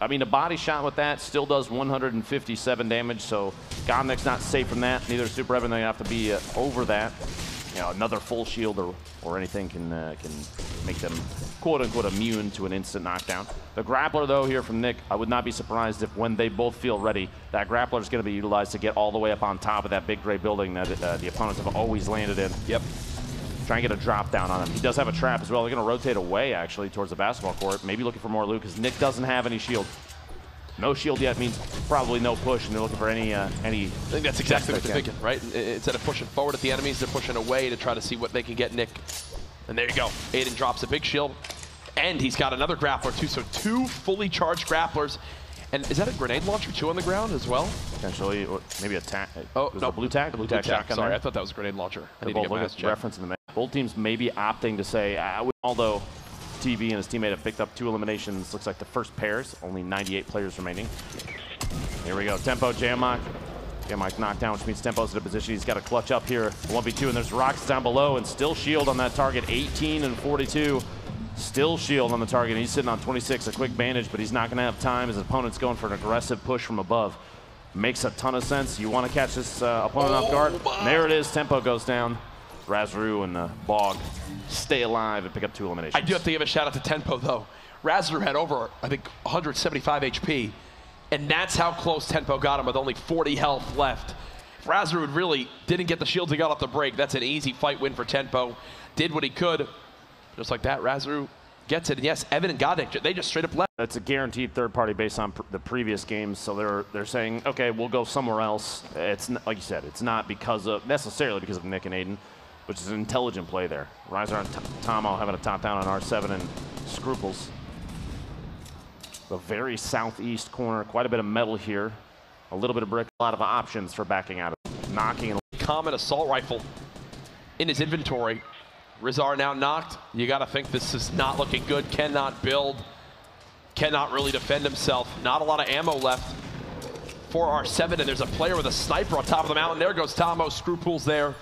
I mean, a body shot with that still does 157 damage, so Gomnik's not safe from that. Neither is Super Evan. They have to be over that. You know, another full shield or anything can make them quote-unquote immune to an instant knockdown. The grappler, though, here from Nick, I would not be surprised if when they both feel ready, that grappler is going to be utilized to get all the way up on top of that big gray building that the opponents have always landed in. Yep. Try and get a drop down on him. He does have a trap as well. They're going to rotate away, actually, towards the basketball court. Maybe looking for more loot, because Nick doesn't have any shield. No shield yet means probably no push, and they're looking for any. I think that's exactly what they're thinking, right? Instead of pushing forward at the enemies, they're pushing away to try to see what they can get Nick. And there you go. Aiden drops a big shield, and he's got another grappler too. So 2 fully charged grapplers. And is that a grenade launcher too on the ground as well? Potentially, or maybe a tag. Oh, no. The blue tag? The blue tag shotgun. Sorry, there. I thought that was a grenade launcher. I need both to get look at reference in the match. Both teams may be opting to say, although TV and his teammate have picked up 2 eliminations, looks like the first pairs, only 98 players remaining. Here we go, Tempo, Jamok. Jamok knocked down, which means Tempo's in a position. He's got to clutch up here, 1v2, and there's rocks down below, and still shield on that target, 18 and 42. Still shield on the target. He's sitting on 26, a quick bandage, but he's not going to have time. His opponent's going for an aggressive push from above. Makes a ton of sense. You want to catch this opponent off guard. And there it is, Tempo goes down. Razru and Bog stay alive and pick up 2 eliminations. I do have to give a shout out to Tempo though. Razru had over, I think, 175 HP, and that's how close Tempo got him with only 40 health left. If Razru really didn't get the shields he got off the break, that's an easy fight win for Tempo. Did what he could. Just like that, Razru gets it. And yes, Evan and Gomnik, they just straight up left. It's a guaranteed third party based on the previous games, so they're saying, okay, we'll go somewhere else. It's not, like you said, it's not necessarily because of Nick and Aiden, which is an intelligent play there. Riser on Tomo having a top down on R7 and Scruples. The very southeast corner, quite a bit of metal here. A little bit of brick, a lot of options for backing out of knocking. Common assault rifle in his inventory. Rizar now knocked. You got to think this is not looking good. Cannot build. Cannot really defend himself. Not a lot of ammo left for R7, and there's a player with a sniper on top of the mountain. There goes Tomo. Scruples there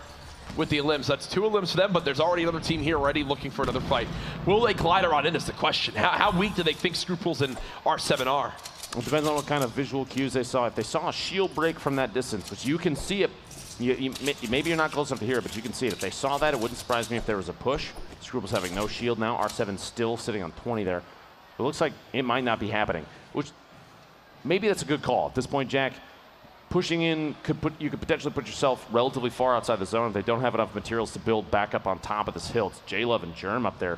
with the elims. That's 2 elims for them, but there's already another team here already looking for another fight. Will they glide around in is the question. How weak do they think Scruples and R7 are? Well, it depends on what kind of visual cues they saw. If they saw a shield break from that distance, which you can see it, maybe you're not close enough to hear it, but you can see it. If they saw that, it wouldn't surprise me if there was a push. Scruples having no shield now. R7 still sitting on 20 there. It looks like it might not be happening, which maybe that's a good call. At this point, Jack, pushing in, you could potentially put yourself relatively far outside the zone if they don't have enough materials to build back up on top of this hill. It's J-Love and Germ up there.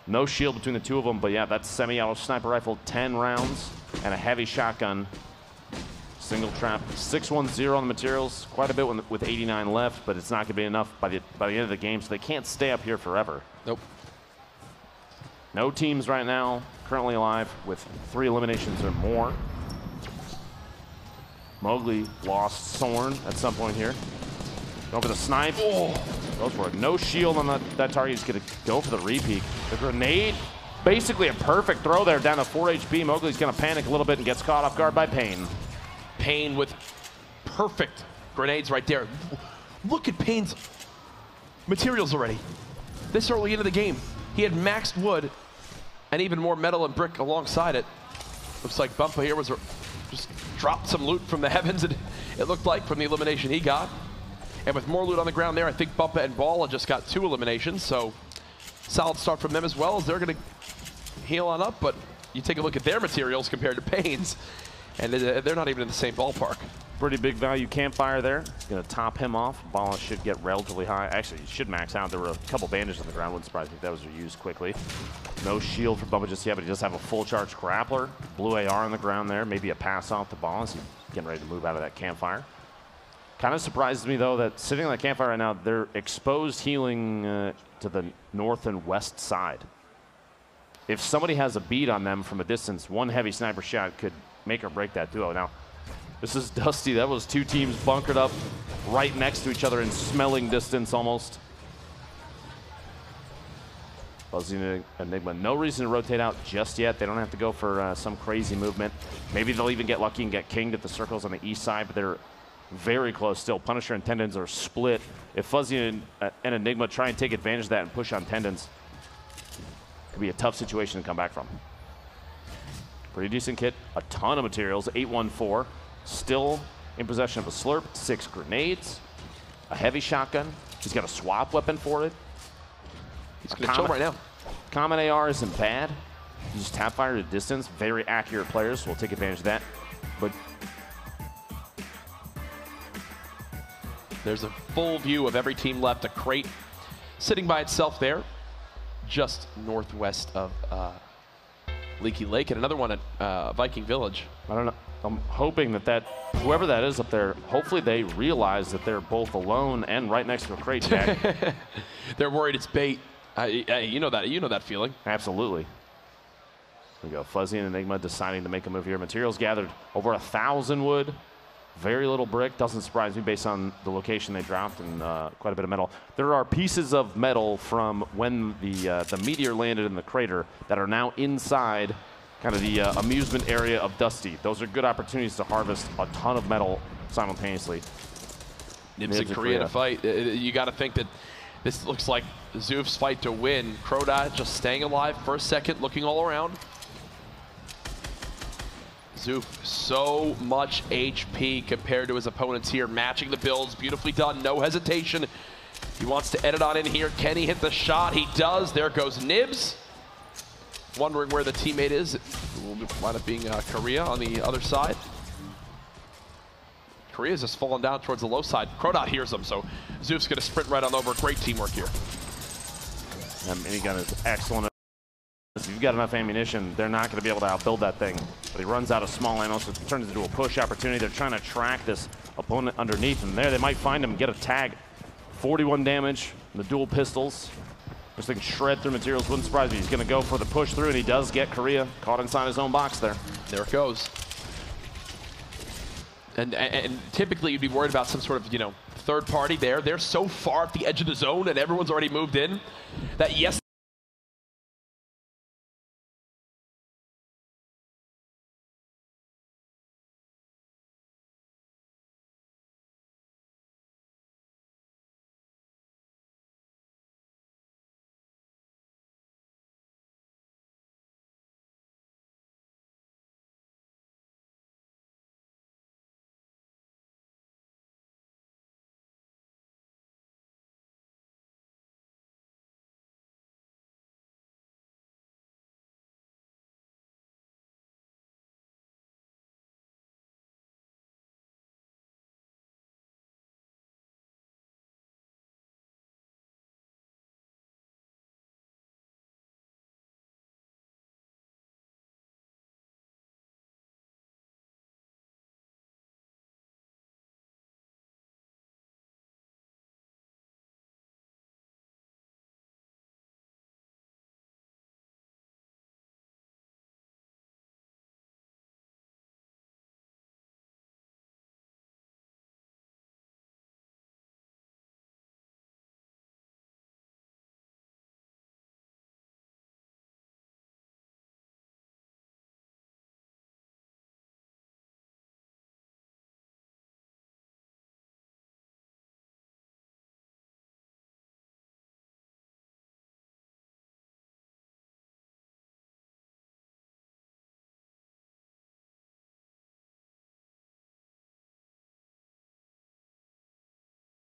No shield between the 2 of them, but yeah, that's semi-auto sniper rifle, 10 rounds, and a heavy shotgun. Single trap, 610 on the materials, quite a bit with 89 left, but it's not going to be enough by the end of the game, so they can't stay up here forever. Nope. No teams right now currently alive with 3 eliminations or more. Mowgli lost Sorn at some point here. Going for the snipe. Oh. Goes for it. No shield on that target. He's going to go for the repeat. The grenade. Basically a perfect throw there down to 4 HP. Mowgli's going to panic a little bit and gets caught off guard by Payne. Payne with perfect grenades right there. Look at Payne's materials already. This early into the game, he had maxed wood and even more metal and brick alongside it. Looks like Bumpa here was just dropped some loot from the heavens, and it looked like from the elimination he got. And with more loot on the ground there, I think Bumpa and Balla just got 2 eliminations, so solid start from them as well, as they're going to heal on up. But you take a look at their materials compared to Payne's, and they're not even in the same ballpark. Pretty big value campfire there. Going to top him off. Balla should get relatively high. Actually, he should max out. There were a couple bandages on the ground. Wouldn't surprise me if those were used quickly. No shield for Bumpa just yet, but he does have a full charge grappler. Blue AR on the ground there. Maybe a pass off the Balla as he's getting ready to move out of that campfire. Kind of surprises me, though, that sitting on that campfire right now, they're exposed healing to the north and west side. If somebody has a bead on them from a distance, one heavy sniper shot could make or break that duo. Now, this is Dusty. That was 2 teams bunkered up right next to each other in smelling distance almost. Fuzzy and Enigma, no reason to rotate out just yet. They don't have to go for some crazy movement. Maybe they'll even get lucky and get kinged at the circles on the east side, but they're very close still. Punisher and Tendons are split. If Fuzzy and Enigma try and take advantage of that and push on Tendons, it could be a tough situation to come back from. Pretty decent kit, a ton of materials, 814. Still in possession of a slurp, 6 grenades, a heavy shotgun. He's got a swap weapon for it. He's going to chill right now. Common AR isn't bad. You just tap fire at distance. Very accurate players, so we'll take advantage of that. But there's a full view of every team left. A crate sitting by itself there, just northwest of Leaky Lake, and another one at Viking Village. I don't know. I'm hoping that whoever that is up there, hopefully they realize that they're both alone and right next to a crate, Jack. They're worried it's bait. You know that feeling. Absolutely. There we go. Fuzzy and Enigma deciding to make a move here. Materials gathered over 1,000 wood. Very little brick. Doesn't surprise me based on the location they dropped, and quite a bit of metal. There are pieces of metal from when the meteor landed in the crater that are now inside kind of the amusement area of Dusty. Those are good opportunities to harvest a ton of metal simultaneously. Nibs and Korea to fight. You got to think that this looks like Zoof's fight to win. Crota just staying alive for a second, looking all around. Zoof, so much HP compared to his opponents here. Matching the builds, beautifully done, no hesitation. He wants to edit on in here. Can he hit the shot? He does. There goes Nibs. Wondering where the teammate is. It will wind up being Korea on the other side. Korea's just falling down towards the low side. Crota hears him, so Zoof's going to sprint right on over. Great teamwork here. That minigun is excellent. If you've got enough ammunition, they're not going to be able to outbuild that thing. But he runs out of small ammo, so it turns into a push opportunity. They're trying to track this opponent underneath, and there they might find him, get a tag. 41 damage, the dual pistols. This thing shred through materials, wouldn't surprise me. He's going to go for the push through, and he does get Korea caught inside his own box there. There it goes. And typically you'd be worried about some sort of, third party there. They're so far at the edge of the zone, and everyone's already moved in that yes.